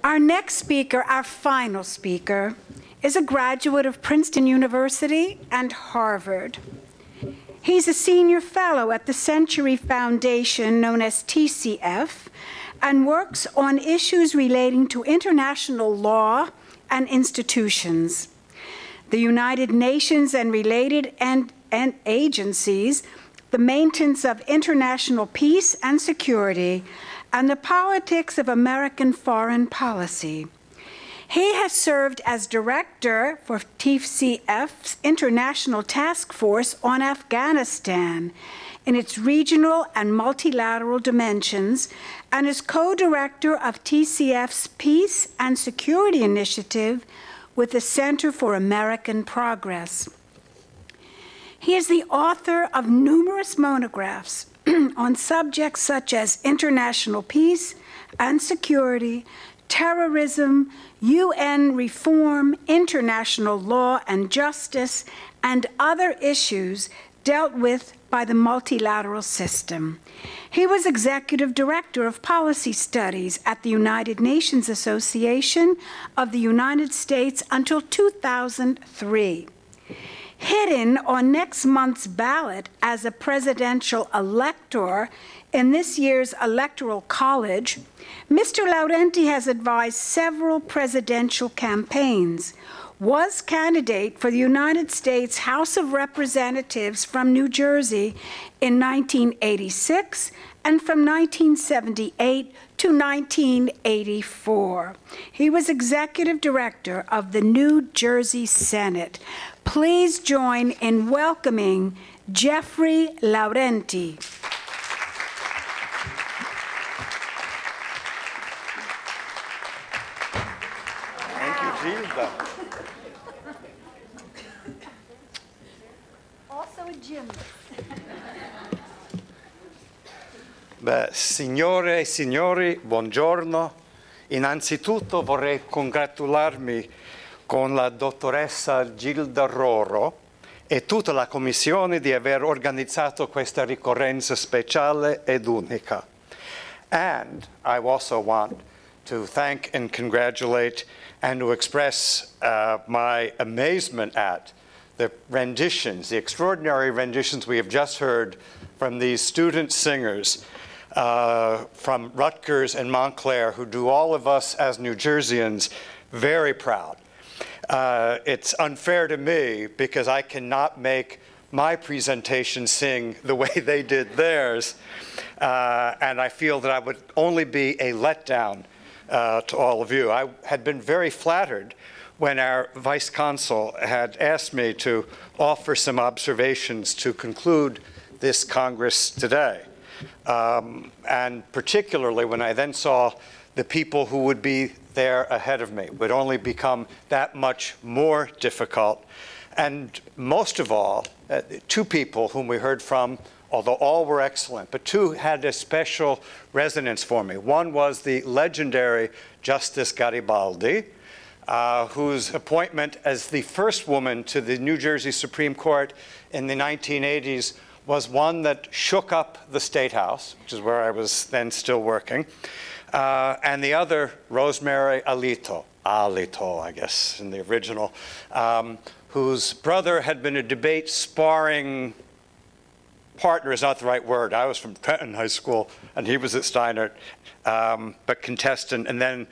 Our next speaker, our final speaker, is a graduate of Princeton University and Harvard. He's a senior fellow at the Century Foundation, known as TCF, and works on issues relating to international law and institutions, the United Nations and related agencies, the maintenance of international peace and security, and the politics of American foreign policy. He has served as director for TCF's International Task Force on Afghanistan in its regional and multilateral dimensions, and is co-director of TCF's Peace and Security Initiative with the Center for American Progress. He is the author of numerous monographs on subjects such as international peace and security, terrorism, UN reform, international law and justice, and other issues dealt with by the multilateral system. He was executive director of policy studies at the United Nations Association of the United States until 2003. Hidden on next month's ballot as a presidential elector in this year's Electoral College, Mr. Laurenti has advised several presidential campaigns, was candidate for the United States House of Representatives from New Jersey in 1986 and from 1978 to 1984. He was executive director of the New Jersey Senate. Please join in welcoming Jeffrey Laurenti. Thank you, Gilda. Also a gym. Beh, signore e signori, buongiorno. Innanzitutto vorrei congratularmi con la dottoressa Gilda Roro e tutta la Commissione di aver organizzato questa ricorrenza speciale ed unica. And I also want to thank and congratulate and to express my amazement at the renditions, the extraordinary renditions we have just heard from these student singers from Rutgers and Montclair, who do all of us as New Jerseyans very proud. It's unfair to me because I cannot make my presentation sing the way they did theirs, and I feel that I would only be a letdown to all of you. I had been very flattered when our vice consul had asked me to offer some observations to conclude this Congress today, and particularly when I then saw the people who would be there ahead of me would only become that much more difficult. And most of all, two people whom we heard from, although all were excellent, but two had a special resonance for me. One was the legendary Justice Garibaldi, whose appointment as the first woman to the New Jersey Supreme Court in the 1980s was one that shook up the State House, which is where I was then still working. And the other, Rosemary Alito, I guess, in the original, whose brother had been a debate sparring partner is not the right word. I was from Trenton High School, and he was at Steinert, but contestant, and then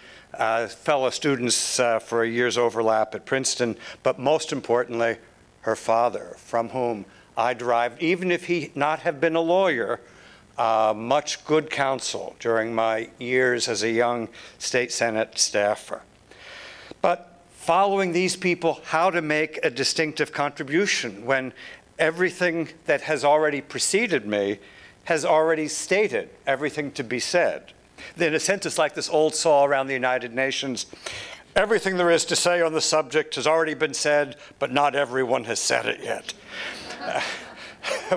fellow students for a year's overlap at Princeton, but most importantly, her father, from whom I derived, even if he not have been a lawyer, much good counsel during my years as a young state Senate staffer. But following these people, how to make a distinctive contribution when everything that has already preceded me has already stated everything to be said. In a sense, it's like this old saw around the United Nations. Everything there is to say on the subject has already been said, but not everyone has said it yet.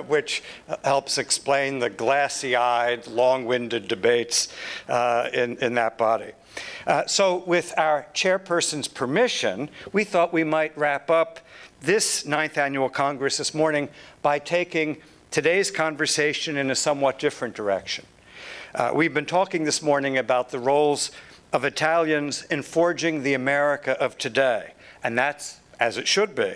Which helps explain the glassy-eyed, long-winded debates in that body. So with our chairperson's permission, we thought we might wrap up this 9th Annual Congress this morning by taking today's conversation in a somewhat different direction. We've been talking this morning about the roles of Italians in forging the America of today, and that's as it should be.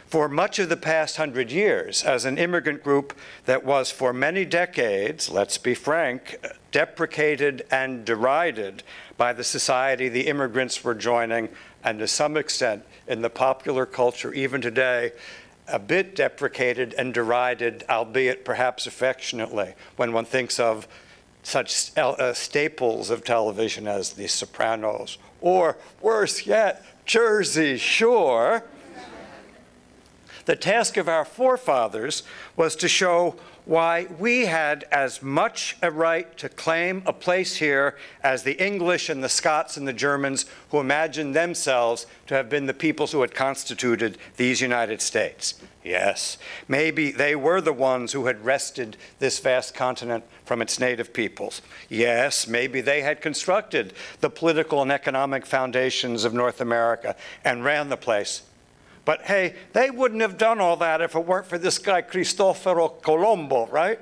For much of the past 100 years, as an immigrant group that was for many decades, let's be frank, deprecated and derided by the society the immigrants were joining, and to some extent in the popular culture even today, a bit deprecated and derided, albeit perhaps affectionately, when one thinks of such staples of television as The Sopranos, or worse yet, Jersey Shore. The task of our forefathers was to show why we had as much a right to claim a place here as the English and the Scots and the Germans who imagined themselves to have been the peoples who had constituted these United States. Yes, maybe they were the ones who had wrested this vast continent from its native peoples. Yes, maybe they had constructed the political and economic foundations of North America and ran the place. But hey, they wouldn't have done all that if it weren't for this guy, Cristoforo Colombo, right?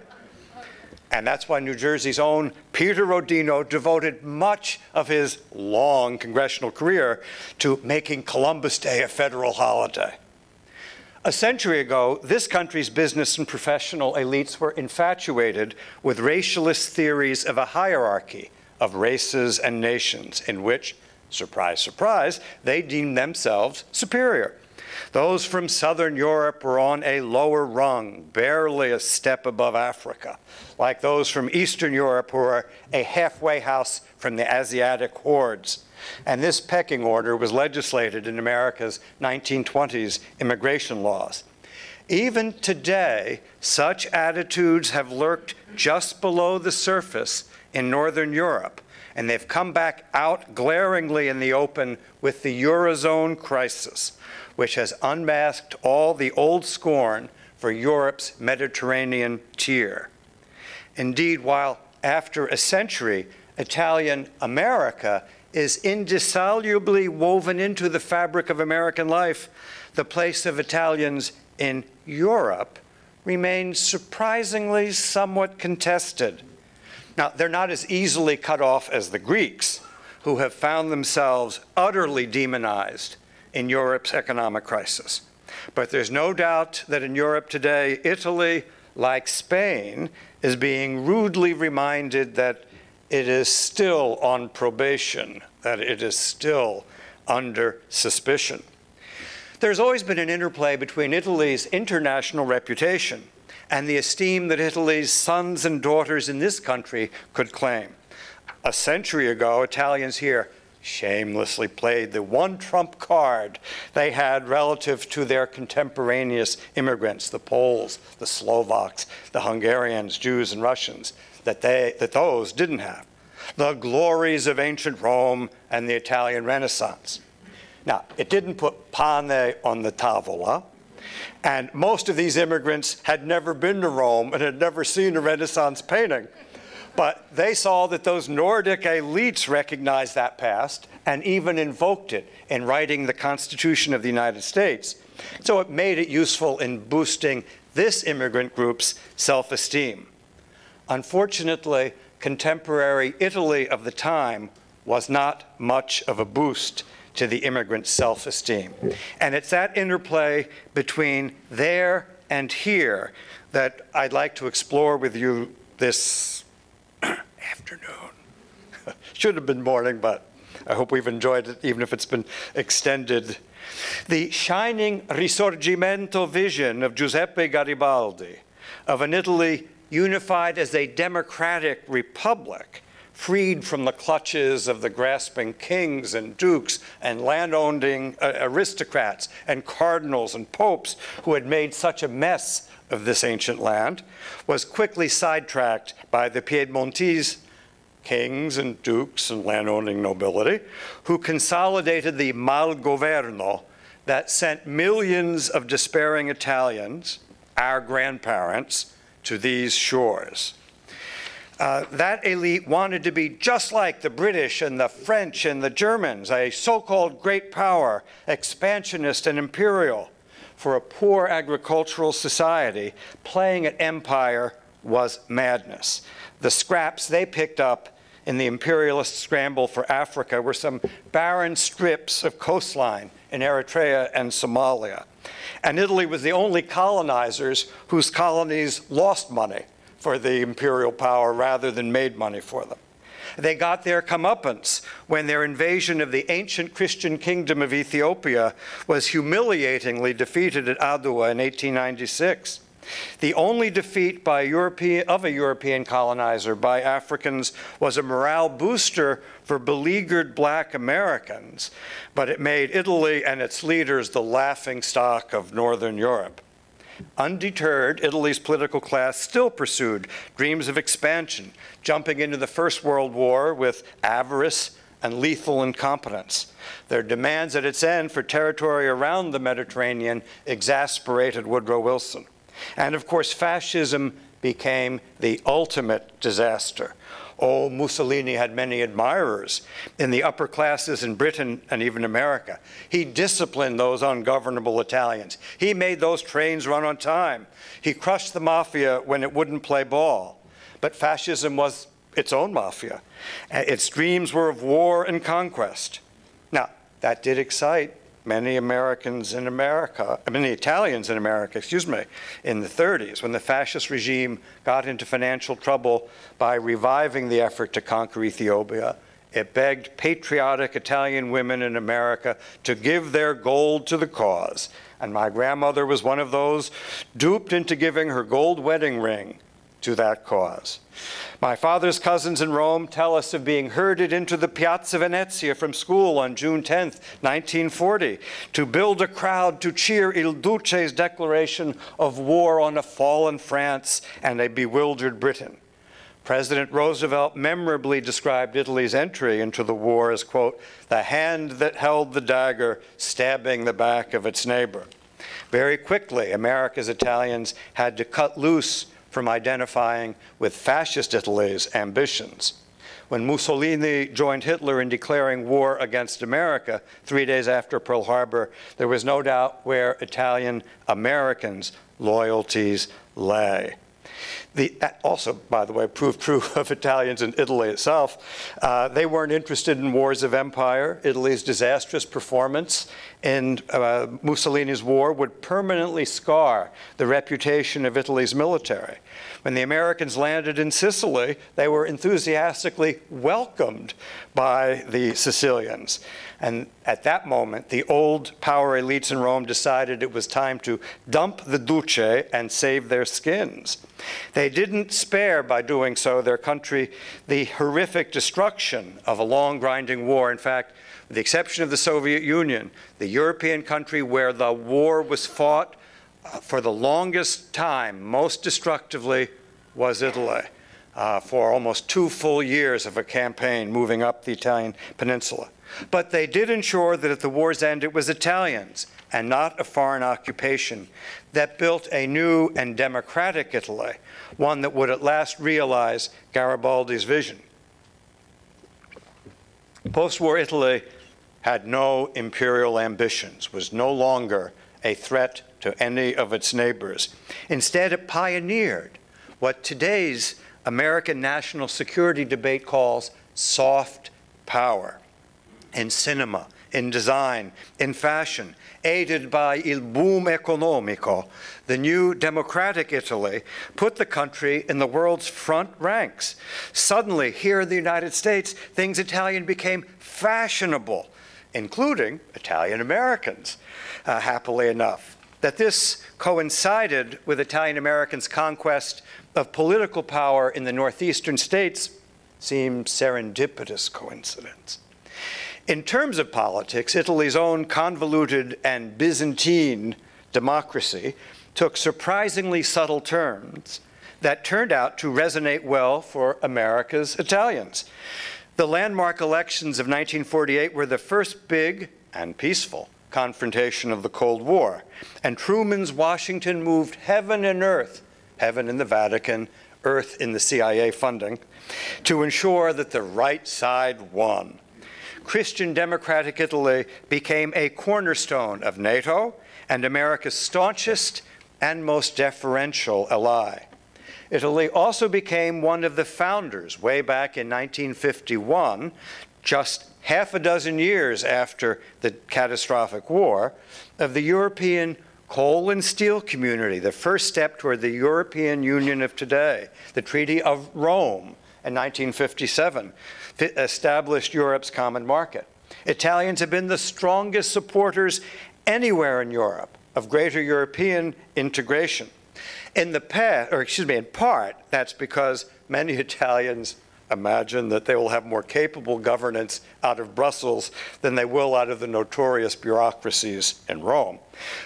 And that's why New Jersey's own Peter Rodino devoted much of his long congressional career to making Columbus Day a federal holiday. A century ago, this country's business and professional elites were infatuated with racialist theories of a hierarchy of races and nations in which, surprise, surprise, they deemed themselves superior. Those from Southern Europe were on a lower rung, barely a step above Africa, like those from Eastern Europe who were a halfway house from the Asiatic hordes. And this pecking order was legislated in America's 1920s immigration laws. Even today, such attitudes have lurked just below the surface in Northern Europe, and they've come back out glaringly in the open with the Eurozone crisis, which has unmasked all the old scorn for Europe's Mediterranean tier. Indeed, while after a century, Italian America is indissolubly woven into the fabric of American life, the place of Italians in Europe remains surprisingly somewhat contested. Now, they're not as easily cut off as the Greeks, who have found themselves utterly demonized in Europe's economic crisis. But there's no doubt that in Europe today, Italy, like Spain, is being rudely reminded that it is still on probation, that it is still under suspicion. There's always been an interplay between Italy's international reputation and the esteem that Italy's sons and daughters in this country could claim. A century ago, Italians here shamelessly played the one trump card they had relative to their contemporaneous immigrants, the Poles, the Slovaks, the Hungarians, Jews, and Russians, that those didn't have. The glories of ancient Rome and the Italian Renaissance. Now, it didn't put pane on the tavola, and most of these immigrants had never been to Rome and had never seen a Renaissance painting. But they saw that those Nordic elites recognized that past and even invoked it in writing the Constitution of the United States. So it made it useful in boosting this immigrant group's self-esteem. Unfortunately, contemporary Italy of the time was not much of a boost to the immigrant's self-esteem. And it's that interplay between there and here that I'd like to explore with you this afternoon. Should have been morning, but I hope we've enjoyed it, even if it's been extended. The shining Risorgimento vision of Giuseppe Garibaldi, of an Italy unified as a democratic republic, freed from the clutches of the grasping kings and dukes and land-owning aristocrats and cardinals and popes who had made such a mess of this ancient land, was quickly sidetracked by the Piedmontese kings and dukes and land-owning nobility, who consolidated the malgoverno that sent millions of despairing Italians, our grandparents, to these shores. That elite wanted to be just like the British and the French and the Germans, a so-called great power, expansionist and imperial. For a poor agricultural society, playing at empire was madness. The scraps they picked up in the imperialist scramble for Africa were some barren strips of coastline in Eritrea and Somalia. And Italy was the only colonizers whose colonies lost money for the imperial power rather than made money for them. They got their comeuppance when their invasion of the ancient Christian kingdom of Ethiopia was humiliatingly defeated at Adwa in 1896. The only defeat of a European colonizer by Africans was a morale booster for beleaguered black Americans, but it made Italy and its leaders the laughingstock of Northern Europe. Undeterred, Italy's political class still pursued dreams of expansion, jumping into the First World War with avarice and lethal incompetence. Their demands at its end for territory around the Mediterranean exasperated Woodrow Wilson. And of course, fascism became the ultimate disaster. Oh, Mussolini had many admirers in the upper classes in Britain and even America. He disciplined those ungovernable Italians. He made those trains run on time. He crushed the mafia when it wouldn't play ball. But fascism was its own mafia. Its dreams were of war and conquest. Now, that did excite many Italians in America, in the 30s, when the fascist regime got into financial trouble by reviving the effort to conquer Ethiopia. It begged patriotic Italian women in America to give their gold to the cause. And my grandmother was one of those duped into giving her gold wedding ring to that cause. My father's cousins in Rome tell us of being herded into the Piazza Venezia from school on June 10th, 1940, to build a crowd to cheer Il Duce's declaration of war on a fallen France and a bewildered Britain. President Roosevelt memorably described Italy's entry into the war as, quote, the hand that held the dagger stabbing the back of its neighbor. Very quickly, America's Italians had to cut loose from identifying with fascist Italy's ambitions. When Mussolini joined Hitler in declaring war against America 3 days after Pearl Harbor, there was no doubt where Italian Americans' loyalties lay. That also, by the way, proved true of Italians in Italy itself. They weren't interested in wars of empire. Italy's disastrous performance in Mussolini's war would permanently scar the reputation of Italy's military. When the Americans landed in Sicily, they were enthusiastically welcomed by the Sicilians. And at that moment, the old power elites in Rome decided it was time to dump the Duce and save their skins. They didn't spare, by doing so, their country the horrific destruction of a long, grinding war. In fact, with the exception of the Soviet Union, the European country where the war was fought for the longest time, most destructively, was Italy, for almost 2 full years of a campaign moving up the Italian peninsula. But they did ensure that at the war's end, it was Italians, and not a foreign occupation, that built a new and democratic Italy, one that would at last realize Garibaldi's vision. Post-war Italy had no imperial ambitions, was no longer a threat to any of its neighbors. Instead, it pioneered what today's American national security debate calls soft power. In cinema, in design, in fashion, aided by il boom economico, the new democratic Italy put the country in the world's front ranks. Suddenly, here in the United States, things Italian became fashionable, including Italian Americans, happily enough. That this coincided with Italian Americans' conquest of political power in the northeastern states seems serendipitous coincidence. In terms of politics, Italy's own convoluted and Byzantine democracy took surprisingly subtle turns that turned out to resonate well for America's Italians. The landmark elections of 1948 were the first big and peaceful confrontation of the Cold War, and Truman's Washington moved heaven and earth, heaven in the Vatican, earth in the CIA funding, to ensure that the right side won. Christian democratic Italy became a cornerstone of NATO and America's staunchest and most deferential ally. Italy also became one of the founders, way back in 1951, just half a dozen years after the catastrophic war, of the European coal and steel community, the first step toward the European Union of today. The Treaty of Rome in 1957 established Europe's common market. Italians have been the strongest supporters anywhere in Europe of greater European integration. In part, that's because many Italians imagine that they will have more capable governance out of Brussels than they will out of the notorious bureaucracies in Rome.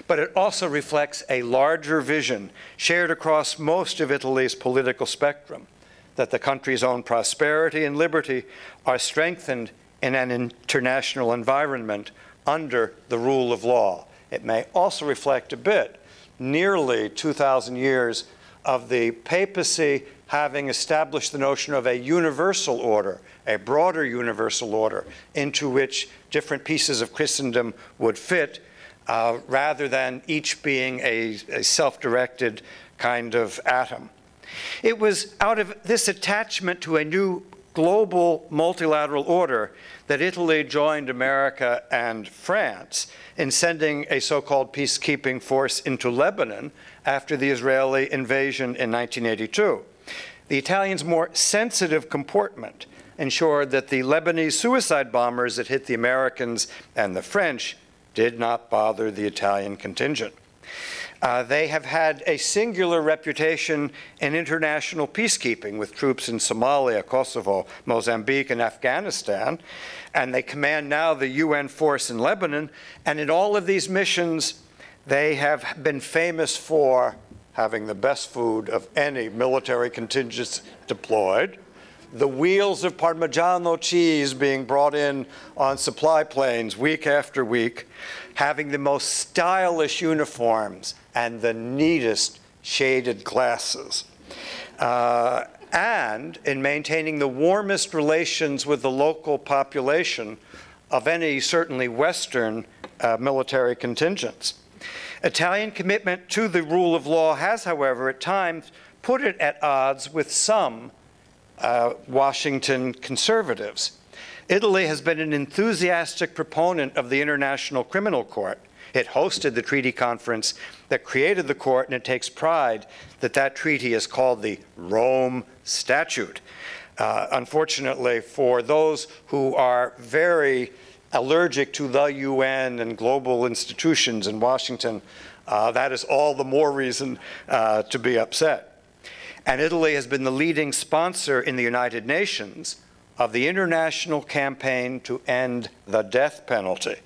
But it also reflects a larger vision shared across most of Italy's political spectrum, that the country's own prosperity and liberty are strengthened in an international environment under the rule of law. It may also reflect a bit nearly 2,000 years of the papacy having established the notion of a universal order, a broader universal order, into which different pieces of Christendom would fit, rather than each being a self-directed kind of atom. It was out of this attachment to a new global multilateral order that Italy joined America and France in sending a so-called peacekeeping force into Lebanon after the Israeli invasion in 1982. The Italians' more sensitive comportment ensured that the Lebanese suicide bombers that hit the Americans and the French did not bother the Italian contingent. They have had a singular reputation in international peacekeeping with troops in Somalia, Kosovo, Mozambique, and Afghanistan, and they command now the UN force in Lebanon. And in all of these missions, they have been famous for having the best food of any military contingents deployed, the wheels of Parmigiano cheese being brought in on supply planes week after week, having the most stylish uniforms and the neatest shaded glasses, and in maintaining the warmest relations with the local population of any certainly Western military contingents. Italian commitment to the rule of law has, however, at times put it at odds with some Washington conservatives. Italy has been an enthusiastic proponent of the International Criminal Court. It hosted the treaty conference that created the court, and it takes pride that that treaty is called the Rome Statute. Unfortunately, for those who are very allergic to the UN and global institutions in Washington, that is all the more reason to be upset. And Italy has been the leading sponsor in the United Nations of the international campaign to end the death penalty.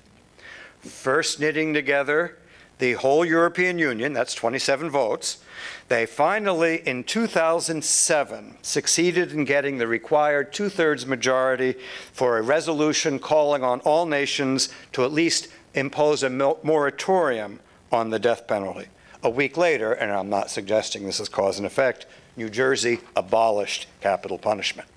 First knitting together the whole European Union, that's 27 votes. They finally, in 2007, succeeded in getting the required two-thirds majority for a resolution calling on all nations to at least impose a moratorium on the death penalty. A week later, and I'm not suggesting this is cause and effect, New Jersey abolished capital punishment.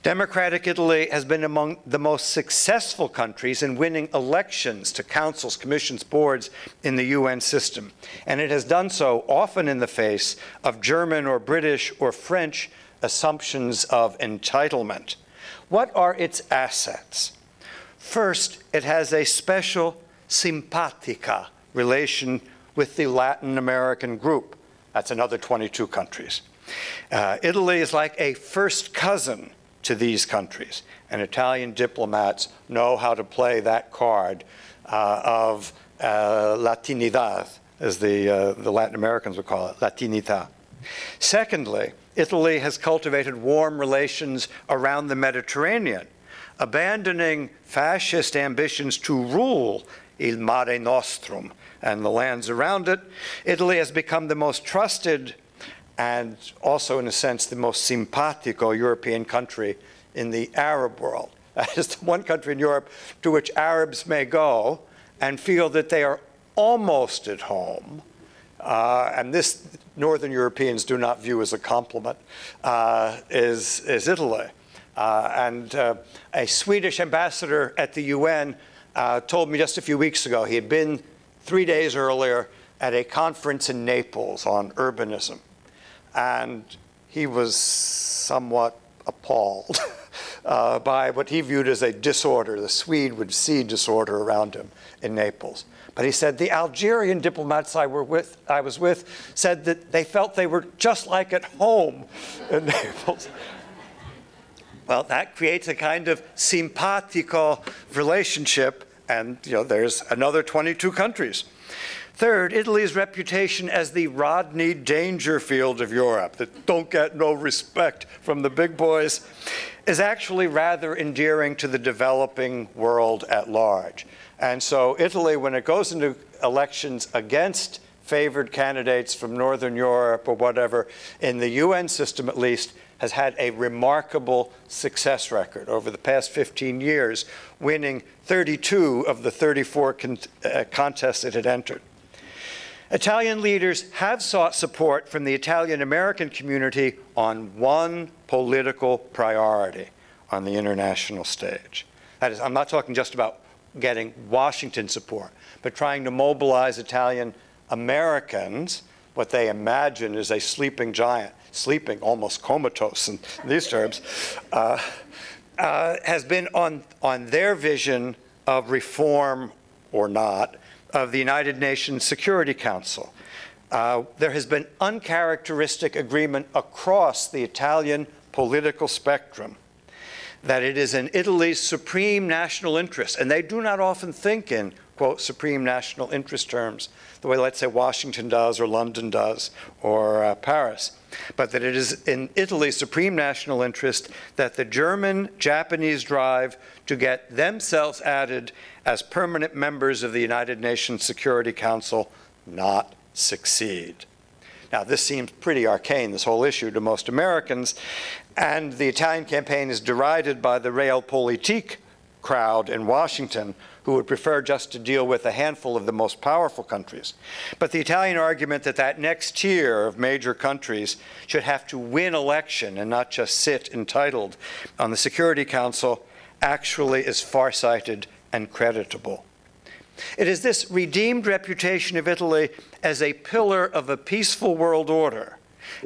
Democratic Italy has been among the most successful countries in winning elections to councils, commissions, boards in the UN system. And it has done so often in the face of German or British or French assumptions of entitlement. What are its assets? First, it has a special simpatica relation with the Latin American group. That's another 22 countries. Italy is like a first cousin to these countries, and Italian diplomats know how to play that card of Latinidad, as the Latin Americans would call it, Latinidad. Secondly, Italy has cultivated warm relations around the Mediterranean, abandoning fascist ambitions to rule il Mare Nostrum and the lands around it. Italy has become the most trusted and also, in a sense, the most simpatico European country in the Arab world. That is the one country in Europe to which Arabs may go and feel that they are almost at home. And this, Northern Europeans do not view as a compliment, is Italy. And a Swedish ambassador at the UN told me just a few weeks ago, he had been 3 days earlier at a conference in Naples on urbanism. and he was somewhat appalled by what he viewed as a disorder. The Swede would see disorder around him in Naples. But he said the Algerian diplomats I was with said that they felt they were just like at home in Naples. Well, that creates a kind of simpatico relationship, and there's another 22 countries. Third, Italy's reputation as the Rodney Dangerfield of Europe, that don't get no respect from the big boys, is actually rather endearing to the developing world at large. And so Italy, when it goes into elections against favored candidates from Northern Europe or whatever, in the UN system at least, has had a remarkable success record over the past 15 years, winning 32 of the 34 contests it had entered. Italian leaders have sought support from the Italian-American community on one political priority on the international stage. That is, I'm not talking just about getting Washington support, but trying to mobilize Italian Americans, what they imagine is a sleeping giant, sleeping almost comatose in these terms, has been on their vision of reform or not of the United Nations Security Council. There has been uncharacteristic agreement across the Italian political spectrum that it is in Italy's supreme national interest, and they do not often think in, quote, supreme national interest terms, the way, let's say, Washington does, or London does, or Paris, but that it is in Italy's supreme national interest that the German-Japanese drive to get themselves added as permanent members of the United Nations Security Council not succeed. Now, this seems pretty arcane, this whole issue, to most Americans, and the Italian campaign is derided by the Realpolitik crowd in Washington, who would prefer just to deal with a handful of the most powerful countries. But the Italian argument that that next tier of major countries should have to win election and not just sit entitled on the Security Council actually is farsighted and creditable. It is this redeemed reputation of Italy as a pillar of a peaceful world order,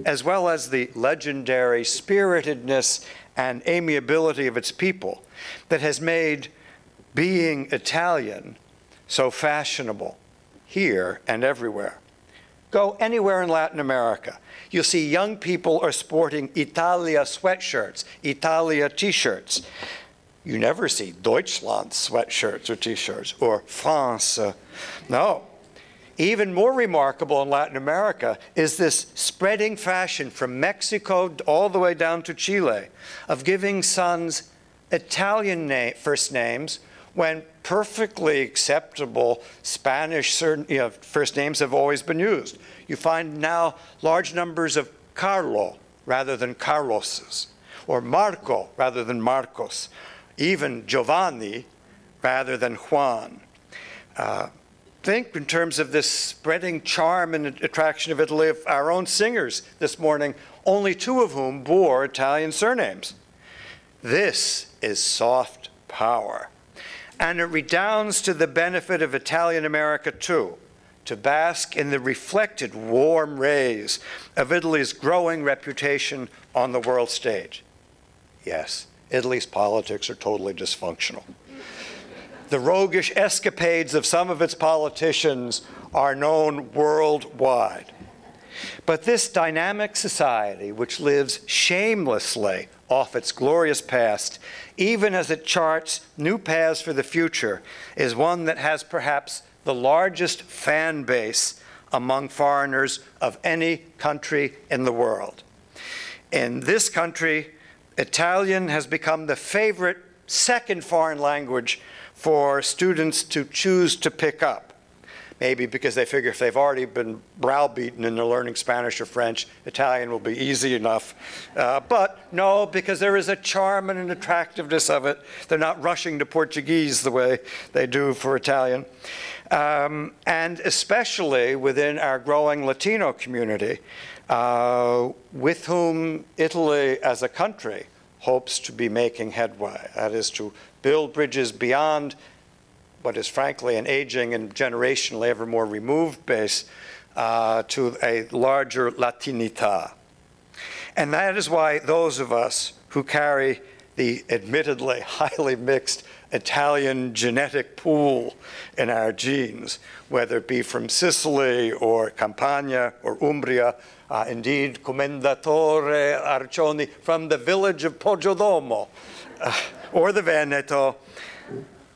as well as the legendary spiritedness and amiability of its people, that has made being Italian so fashionable here and everywhere. Go anywhere in Latin America. You'll see young people are sporting Italia sweatshirts, Italia t-shirts. You never see Deutschland sweatshirts or t-shirts, or France. No. Even more remarkable in Latin America is this spreading fashion from Mexico all the way down to Chile of giving sons Italian first names when perfectly acceptable Spanish first names have always been used. You find now large numbers of Carlo rather than Carloses, or Marco rather than Marcos, even Giovanni rather than Juan. Think in terms of this spreading charm and attraction of Italy of our own singers this morning, only 2 of whom bore Italian surnames. This is soft power. And it redounds to the benefit of Italian America too, to bask in the reflected warm rays of Italy's growing reputation on the world stage. Yes, Italy's politics are totally dysfunctional. The roguish escapades of some of its politicians are known worldwide. But this dynamic society, which lives shamelessly off its glorious past, even as it charts new paths for the future, is one that has perhaps the largest fan base among foreigners of any country in the world. In this country, Italian has become the favorite second foreign language for students to choose to pick up. Maybe because they figure if they've already been browbeaten into learning Spanish or French, Italian will be easy enough. But no, because there is a charm and an attractiveness of it. They're not rushing to Portuguese the way they do for Italian. And especially within our growing Latino community, with whom Italy as a country hopes to be making headway. That is to build bridges beyond what is frankly an aging and generationally ever more removed base to a larger Latinità. And that is why those of us who carry the admittedly highly mixed Italian genetic pool in our genes, whether it be from Sicily or Campania or Umbria, indeed Commendatore Arcioni from the village of Poggiodomo, or the Veneto,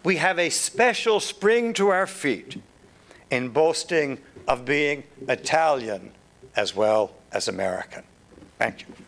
we have a special spring to our feet in boasting of being Italian as well as American. Thank you.